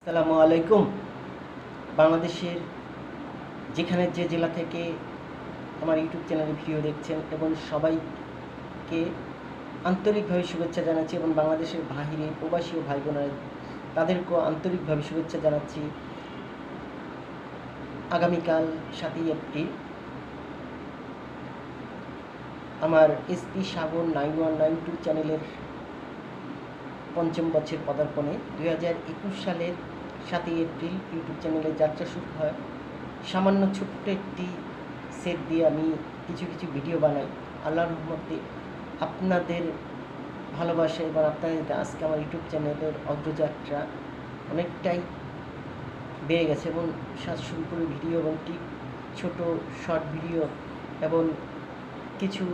আসসালামু আলাইকুম। বাংলাদেশের যেখানে যে জেলা থেকে আমার ইউটিউব চ্যানেলে ভিডিও দেখছেন এবং সবাইকে আন্তরিকভাবে শুভেচ্ছা জানাচ্ছি, এবং বাংলাদেশের বাহিরে প্রবাসী ও ভাই বোনেরা তাদেরকেও আন্তরিকভাবে শুভেচ্ছা জানাচ্ছি। আগামীকাল 7ই এপ্রিল আমার এসপি সাগর 9192 চ্যানেলের পঞ্চম বছর পদার্পণে 2021 সালের 7ই এপ্রিল ইউটিউব চ্যানেলে যাত্রা শুরু হয়। সামান্য ছোট্ট একটি সেট দিয়ে আমি কিছু ভিডিও বানাই। আল্লাহর রহমতে আপনাদের ভালোবাসা এবং আপনাদের আজকে আমার ইউটিউব চ্যানেলের অগ্রযাত্রা অনেকটাই বেড়ে গেছে, এবং 700 উপরে ভিডিও এবং ছোট শর্ট ভিডিও এবং কিছু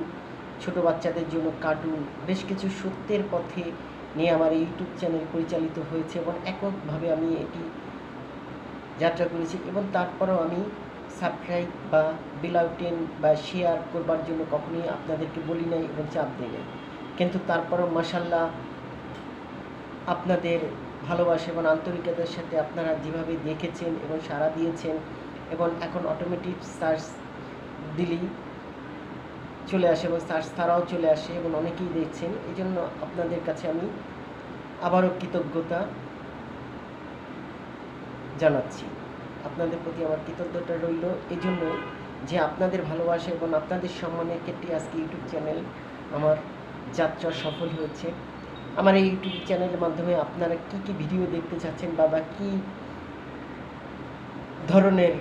ছোট বাচ্চাদের জন্য কার্টুন, বেশ কিছু সত্যের পথে নিয়ে আমার এই ইউটিউব চ্যানেল পরিচালিত হয়েছে এবং এককভাবে আমি এটি যাত্রা করেছি। এবং তারপরেও আমি সাবস্ক্রাইব বা বেল আইকন বা শেয়ার করবার জন্য কখনোই আপনাদেরকে বলি নাই এবং চাপ দিই নাই, কিন্তু তারপরেও মাশাআল্লাহ আপনাদের ভালোবাসা এবং আন্তরিকতার সাথে আপনারা যেভাবে দেখেছেন এবং সাড়া দিয়েছেন, এবং এখন অটোমেটিক সার্চ দিলেই চলে আসে এবং সার্চ ছাড়াও চলে আসে এবং অনেকেই দেখছেন। এই জন্য আপনাদের কাছে আমি আবারও কৃতজ্ঞতা জানাচ্ছি। আপনাদের প্রতি আমার কৃতজ্ঞতা রইল এই জন্য যে আপনাদের ভালোবাসা এবং আপনাদের সম্মানের ক্ষেত্রে আজকে ইউটিউব চ্যানেল আমার যাত্রা সফল হয়েছে। আমার এই ইউটিউব চ্যানেলের মাধ্যমে আপনারা কী ভিডিও দেখতে চাচ্ছেন বা কী ধরনের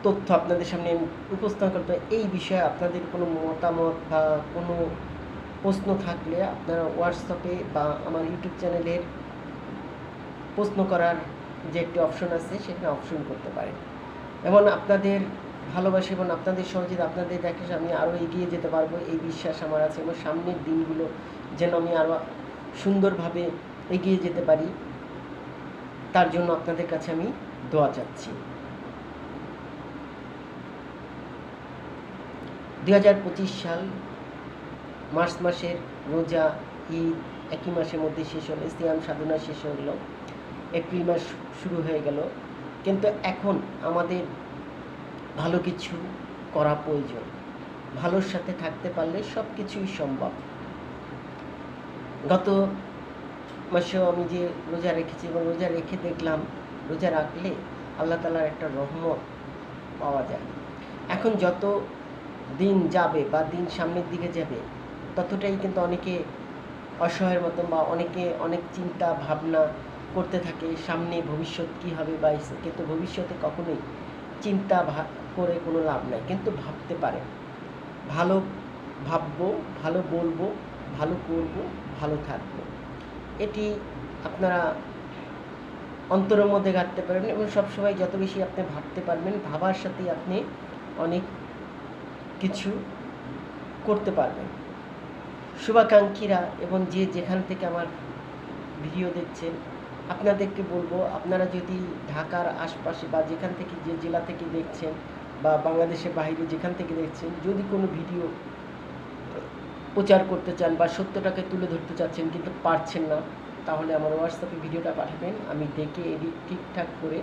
তথ্য আপনাদের সামনে উপস্থাপন করতে, এই বিষয়ে আপনাদের কোনো মতামত বা কোনো প্রশ্ন থাকলে আপনারা হোয়াটসঅ্যাপে বা আমার ইউটিউব চ্যানেলের প্রশ্ন করার যে একটি অপশন আছে সেখানে অপশন করতে পারেন। এবং আপনাদের ভালোবাসা এবং আপনাদের সহযোগিতা, আপনাদের দেখে আমি আরও এগিয়ে যেতে পারবো এই বিশ্বাস আমার আছে, এবং সামনের দিনগুলো যেন আমি আরও সুন্দরভাবে এগিয়ে যেতে পারি তার জন্য আপনাদের কাছে আমি দোয়া চাচ্ছি। 2025 সাল মার্চ মাসের রোজা, ঈদ একই মাসের মধ্যে শেষ হলো, সিয়াম সাধনা শেষ হলো, এপ্রিল মাস শুরু হয়ে গেল। কিন্তু এখন আমাদের ভালো কিছু করা প্রয়োজন। ভালোর সাথে থাকতে পারলে সব কিছুই সম্ভব। গত মাসেও আমি যে রোজা রেখেছি এবং রোজা রেখে দেখলাম রোজা রাখলে আল্লাহ তাআলার একটা রহমত পাওয়া যায়। এখন যত দিন যাবে বা দিন সামনের দিকে যাবে ততটাই কিন্তু অনেকে অসহায়ের মতন বা অনেকে অনেক চিন্তা ভাবনা করতে থাকে সামনে ভবিষ্যৎ কী হবে বা কিন্তু ভবিষ্যতে কখনোই চিন্তা করে কোনো লাভ নাই, কিন্তু ভাবতে পারে ভালো ভাববো, ভালো বলবো, ভালো করব, ভালো থাকবো। এটি আপনারা অন্তরের মধ্যে গাঁথতে পারবেন এবং সবসময় যত বেশি আপনি ভাবতে পারবেন, ভাবার সাথেই আপনি অনেক কিছু করতে পারবেন। শুভাকাঙ্ক্ষীরা এবং যে যেখান থেকে আমার ভিডিও দেখছেন আপনাদেরকে বলবো, আপনারা যদি ঢাকার আশপাশে বা যেখান থেকে যে জেলা থেকে দেখছেন বা বাংলাদেশের বাইরে যেখান থেকে দেখছেন, যদি কোনো ভিডিও প্রচার করতে চান বা সত্যটাকে তুলে ধরতে চাচ্ছেন কিন্তু পারছেন না, তাহলে আমার হোয়াটসঅ্যাপে ভিডিওটা পাঠাবেন, আমি দেখে এডিট ঠিকঠাক করে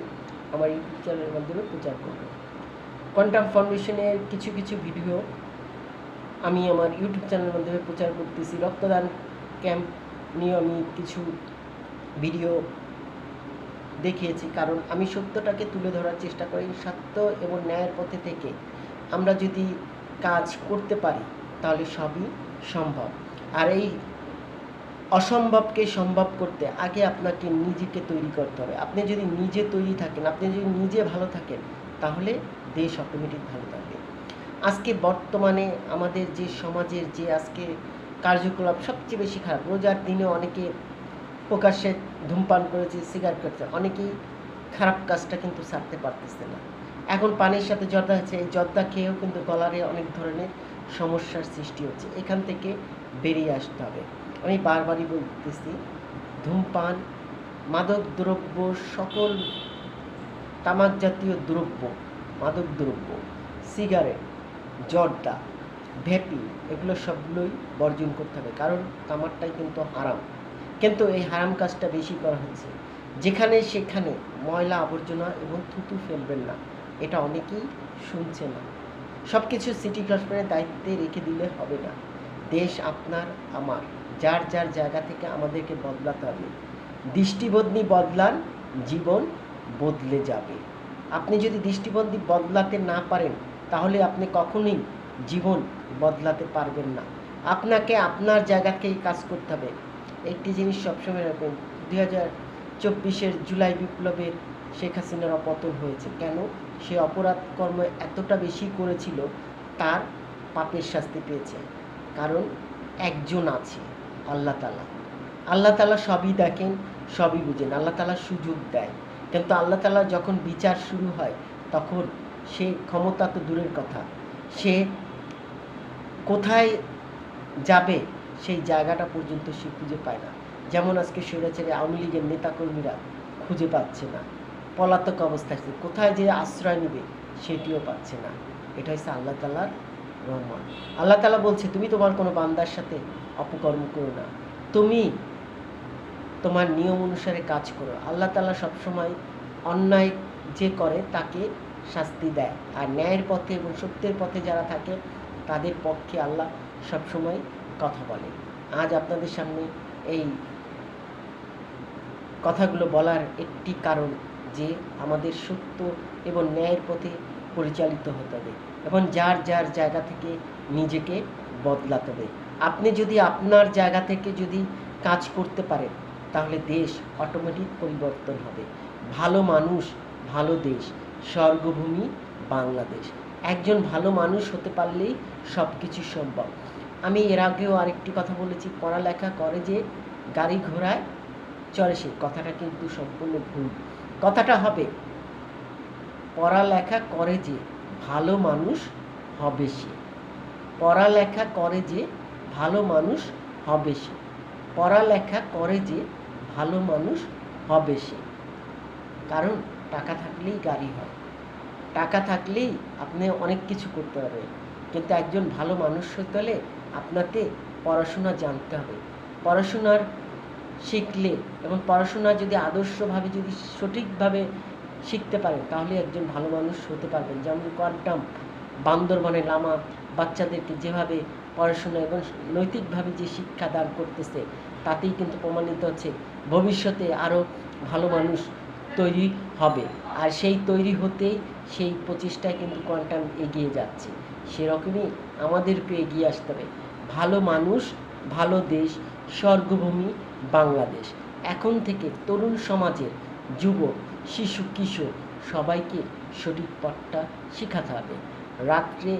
আমার ইউটিউব চ্যানেলের মাধ্যমে প্রচার করব। কোয়ান্টাম ফাউন্ডেশনের কিছু ভিডিও আমি আমার ইউটিউব চ্যানেলের মাধ্যমে প্রচার করতেছি। রক্তদান ক্যাম্প নিয়ে আমি কিছু ভিডিও দেখিয়েছি, কারণ আমি সত্যটাকে তুলে ধরার চেষ্টা করি। সত্য এবং ন্যায়ের পথে থেকে আমরা যদি কাজ করতে পারি তাহলে সবই সম্ভব। আর এই অসম্ভবকে সম্ভব করতে আগে আপনাকে নিজেকে তৈরি করতে হবে। আপনি যদি নিজে তৈরি থাকেন, আপনি যদি নিজে ভালো থাকেন, তাহলে দেশ অটোমেটিক ভালো থাকবে। আজকে বর্তমানে আমাদের যে সমাজের যে আজকে কার্যকলাপ সবচেয়ে বেশি খারাপ। রোজার দিনে অনেকে প্রকাশ্যে ধূমপান করেছে, সিগারেট করছে, অনেকেই খারাপ কাজটা কিন্তু ছাড়তে পারতেছে না। এখন পানির সাথে জর্দা আছে, এই জর্দা খেয়েও কিন্তু গলারে অনেক ধরনের সমস্যার সৃষ্টি হচ্ছে। এখান থেকে বেরিয়ে আসতে হবে। আমি বারবারই বলতেছি, ধূমপান, মাদক দ্রব্য, সকল তামাক জাতীয় দ্রব্য, মাদক দ্রব্য, সিগারেট, জর্দা, ভেপি, এগুলো সবগুলোই বর্জন করতে হবে, কারণ তামাকটাই কিন্তু হারাম। কিন্তু এই হারাম কাজটা বেশি করা হচ্ছে। যেখানে সেখানে ময়লা আবর্জনা এবং থুতু ফেলবেন না, এটা অনেকেই শুনছে না। সব কিছু সিটি কর্পোরেশনের দায়িত্বে রেখে দিলে হবে না। দেশ আপনার আমার, যার যার জায়গা থেকে আমাদেরকে বদলাতে হবে। দৃষ্টিভঙ্গি বদলান, জীবন বদলে যাবে। আপনি যদি দৃষ্টিভঙ্গি বদলাতে না পারেন, তাহলে আপনি কখনোই জীবন বদলাতে পারবেন না। আপনাকে আপনার জায়গাকেই কাজ করতে হবে। একটি জিনিস সবসময় রাখবেন, 2024-এর জুলাই বিপ্লবের শেখ হাসিনার পতন হয়েছে কেন? সে অপরাধ কর্ম এতটা বেশি করেছিল, তার পাপের শাস্তি পেয়েছে। কারণ একজন আছে, আল্লাহ তাআলা। আল্লাহ তাআলা সবই দেখেন, সবই বুঝেন, আল্লাহ তাআলা সুযোগ দেয়। কিন্তু আল্লাহ তাআলা যখন বিচার শুরু হয়, তখন সে ক্ষমতা তো দূরের কথা, সে কোথায় যাবে সেই জায়গাটা পর্যন্ত সে খুঁজে পায় না। যেমন আজকে স্বৈরাচারী আওয়ামী লীগের নেতাকর্মীরা খুঁজে পাচ্ছে না, পলাতক অবস্থায় আছে, কোথায় যে আশ্রয় নেবে সেটিও পাচ্ছে না। এটা হচ্ছে আল্লাহ তাআলার রহমান। আল্লাহ তাআলা বলছে, তুমি তোমার কোনো বান্দার সাথে অপকর্ম করো না, তুমি তোমার নিয়ম অনুসারে কাজ করো। আল্লাহ তাআলা সবসময় অন্যায় যে করে তাকে শাস্তি দেয়, আর ন্যায়ের পথে এবং সত্যের পথে যারা থাকে তাদের পক্ষে আল্লাহ সবসময় কথা বলে। আজ আপনাদের সামনে এই কথাগুলো বলার একটি কারণ যে আমাদের সত্য এবং ন্যায়ের পথে পরিচালিত হতে হবে এবং যার যার জায়গা থেকে নিজেকে বদলাতে হবে। আপনি যদি আপনার জায়গা থেকে যদি কাজ করতে পারেন, তাহলে দেশ অটোমেটিক পরিবর্তন হবে। ভালো মানুষ, ভালো দেশ, স্বর্গভূমি বাংলাদেশ। একজন ভালো মানুষ হতে পারলেই সব কিছু সম্ভব। আমি এর আগেও আরেকটি কথা বলেছি, পড়ালেখা করে যে গাড়ি ঘোড়ায় চড়ে সে, কথাটা কিন্তু সম্পূর্ণ ভুল। কথাটা হবে, পড়ালেখা করে যে ভালো মানুষ হবে সে। পড়ালেখা করে যে ভালো মানুষ হবে সে। পড়ালেখা করে যে ভালো মানুষ হবে সে। কারণ টাকা থাকলেই গাড়ি হয়, টাকা থাকলেই আপনি অনেক কিছু করতে পারবেন। কিন্তু একজন ভালো মানুষ হতে হলে আপনাকে পড়াশোনা জানতে হবে। পড়াশোনার শিখলে এবং পড়াশোনা যদি আদর্শভাবে যদি সঠিকভাবে শিখতে পারেন, তাহলে একজন ভালো মানুষ হতে পারবেন। যেমন কোয়ান্টাম বান্দরবানের লামা বাচ্চাদেরকে যেভাবে পড়াশোনা এবং নৈতিকভাবে যে শিক্ষা দান করতেছে, তাতেই কিন্তু প্রমাণিত হচ্ছে ভবিষ্যতে আরও ভালো মানুষ তৈরি হবে। আর সেই তৈরি হতেই সেই প্রচেষ্টায় কিন্তু কোয়ান্টাম এগিয়ে যাচ্ছে। সেরকমই আমাদেরকে এগিয়ে আসতে হবে। ভালো মানুষ, ভালো দেশ, স্বর্গভূমি বাংলাদেশ। এখন থেকে তরুণ সমাজের যুবক, শিশু, কিশোর সবাইকে সঠিক পথটা শেখাতে হবে। রাত্রে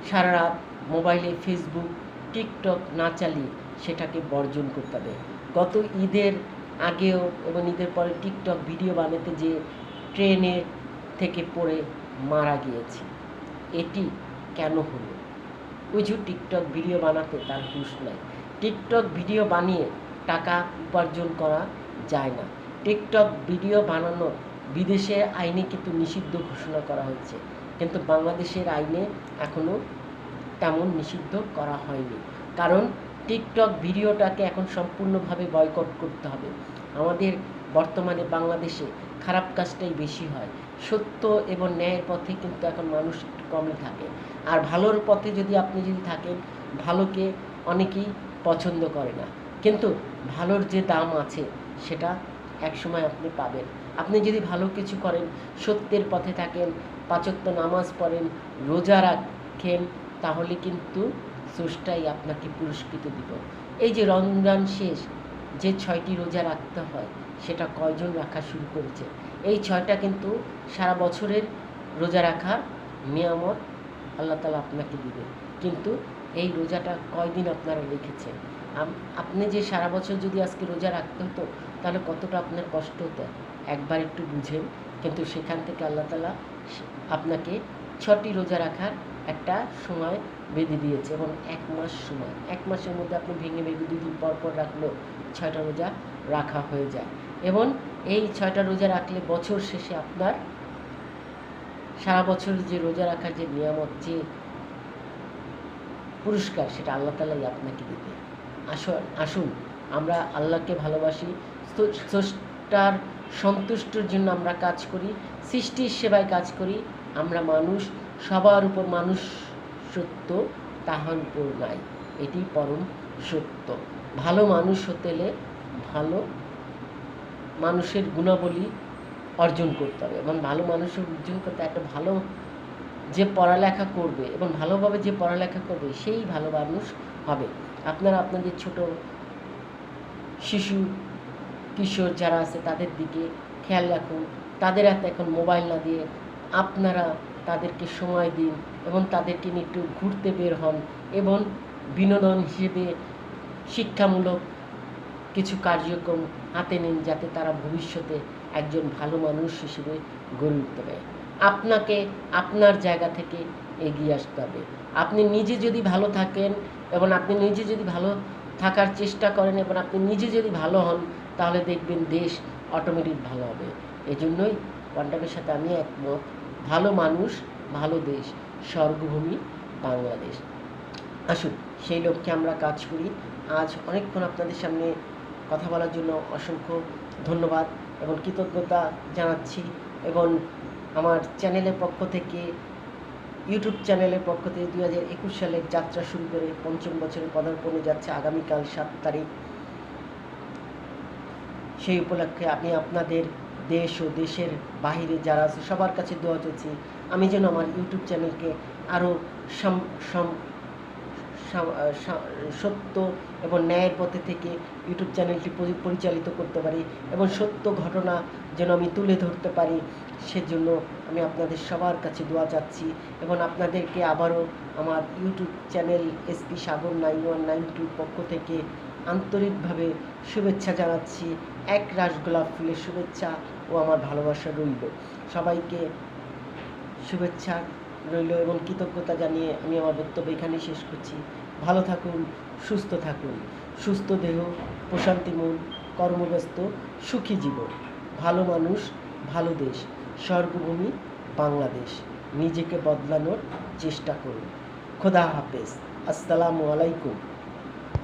সারা রাত মোবাইলে ফেসবুক, টিকটক না চালিয়ে সেটাকে বর্জন করতে হবে। গত ঈদের আগেও এবং ঈদের পরে টিকটক ভিডিও বানাতে যে ট্রেনে থেকে পড়ে মারা গিয়েছে, এটি কেন হলো? ওই যে টিকটক ভিডিও বানাতে তার হুঁশ নাই। টিকটক ভিডিও বানিয়ে টাকা উপার্জন করা যায় না। টিকটক ভিডিও বানানো বিদেশের আইনে কিন্তু নিষিদ্ধ ঘোষণা করা হয়েছে, কিন্তু বাংলাদেশের আইনে এখনও তেমন নিষিদ্ধ করা হয়নি। কারণ টিকটক ভিডিওটাকে এখন সম্পূর্ণভাবে বয়কট করতে হবে। আমাদের বর্তমানে বাংলাদেশে খারাপ কাজটাই বেশি হয়, সত্য এবং ন্যায়ের পথে কিন্তু এখন মানুষ একটু কমই থাকে। আর ভালোর পথে যদি আপনি থাকেন, ভালোকে অনেকেই পছন্দ করে না, কিন্তু ভালোর যে দাম আছে সেটা একসময় আপনি পাবেন। আপনি যদি ভালো কিছু করেন, সত্যের পথে থাকেন, 5 ওয়াক্ত নামাজ পড়েন, রোজা রাখেন, তাহলে কিন্তু স্রষ্টাই আপনাকে পুরস্কৃত দিব। এই যে রমজান শেষ, যে 6টি রোজা রাখতে হয়, সেটা কয়জন রাখা শুরু করেছে? এই 6টা কিন্তু সারা বছরের রোজা রাখার নিয়ামত আল্লাহ তাআলা আপনাকে দিবে। কিন্তু এই রোজাটা কয়দিন আপনারা রেখেছেন? আপনি যে সারা বছর যদি আজকে রোজা রাখতে হতো, তাহলে কতটা আপনার কষ্ট হতো একবার একটু বুঝেন। কিন্তু সেখান থেকে আল্লাহ তাআলা আপনাকে 6টি রোজা রাখার একটা সময় বেঁধে দিয়েছে এবং 1 মাস সময়। 1 মাসের মধ্যে আপনি ভেঙে 2 দিন পর পর রাখলেও 6টা রোজা রাখা হয়ে যায়। এবং এই 6টা রোজা রাখলে বছর শেষে আপনার সারা বছর যে রোজা রাখার যে নিয়ামত, যে পুরস্কার, সেটা আল্লাহ তাআলাই আপনাকে দিবে। আসুন আমরা আল্লাহকে ভালোবাসি, স্রষ্টার সন্তুষ্টির জন্য আমরা কাজ করি, সৃষ্টির সেবায় কাজ করি। আমরা মানুষ, সবার উপর মানুষ সত্য, তাহার উপর নাই, এটি পরম সত্য। ভালো মানুষ হতে হলে ভালো মানুষের গুণাবলী অর্জন করতে হবে, এবং ভালো মানুষের অর্জন করতে একটা ভালো যে পড়ালেখা করবে এবং ভালোভাবে যে পড়ালেখা করবে সেই ভালো মানুষ হবে। আপনারা আপনাদের ছোট শিশু কিশোর যারা আছে তাদের দিকে খেয়াল রাখুন, তাদের হাতে এখন মোবাইল না দিয়ে আপনারা তাদেরকে সময় দিন এবং তাদেরকে নিয়ে একটু ঘুরতে বের হন এবং বিনোদন হিসেবে শিক্ষামূলক কিছু কার্যক্রম হাতে নিন, যাতে তারা ভবিষ্যতে একজন ভালো মানুষ হিসেবে গড়ে উঠতে পারে। আপনাকে আপনার জায়গা থেকে এগিয়ে আসতে হবে। আপনি নিজে যদি ভালো থাকেন এবং আপনি নিজে যদি ভালো থাকার চেষ্টা করেন এবং আপনি নিজে যদি ভালো হন, তাহলে দেখবেন দেশ অটোমেটিক ভালো হবে। এজন্যই ওয়ান্টামের সাথে আমি একমত, ভালো মানুষ ভালো দেশ, স্বর্গভূমি বাংলাদেশ। আসুন সেই লক্ষ্যে আমরা কাজ করি। আজ অনেকক্ষণ আপনাদের সামনে কথা বলার জন্য অসংখ্য ধন্যবাদ এবং কৃতজ্ঞতা জানাচ্ছি, এবং আমার চ্যানেলের পক্ষ থেকে, ইউটিউব চ্যানেলের পক্ষ থেকে 2021 সালের যাত্রা শুরু করে 5ম বছরে পদার্পণে যাচ্ছে আগামীকাল 7 তারিখ। সেই উপলক্ষে আমি আপনাদের দেশ ও দেশের বাহিরে যারা আছে সবার কাছে দোয়া চাইছি, আমি যেন আমার ইউটিউব চ্যানেলকে আরও সত্য এবং ন্যায়ের পথে থেকে ইউটিউব চ্যানেলটি পরিচালিত করতে পারি এবং সত্য ঘটনা যেন আমি তুলে ধরতে পারি। সেজন্য আমি আপনাদের সবার কাছে দোয়া চাচ্ছি এবং আপনাদেরকে আবারও আমার ইউটিউব চ্যানেল এসপি সাগর 9192 পক্ষ থেকে আন্তরিকভাবে শুভেচ্ছা জানাচ্ছি। এক রাশ গোলাপ ফুলের শুভেচ্ছা ও আমার ভালোবাসা রইল। সবাইকে শুভেচ্ছা রইল এবং কৃতজ্ঞতা জানিয়ে আমি আমার বক্তব্য এখানেই শেষ করছি। ভালো থাকুন, সুস্থ থাকুন, সুস্থ দেহ, প্রশান্তি মন, কর্মব্যস্ত, সুখী জীবন, ভালো মানুষ ভালো দেশ, স্বর্গভূমি বাংলাদেশ। নিজেকে বদলানোর চেষ্টা করুন। খোদা হাফেজ। আসসালামু আলাইকুম।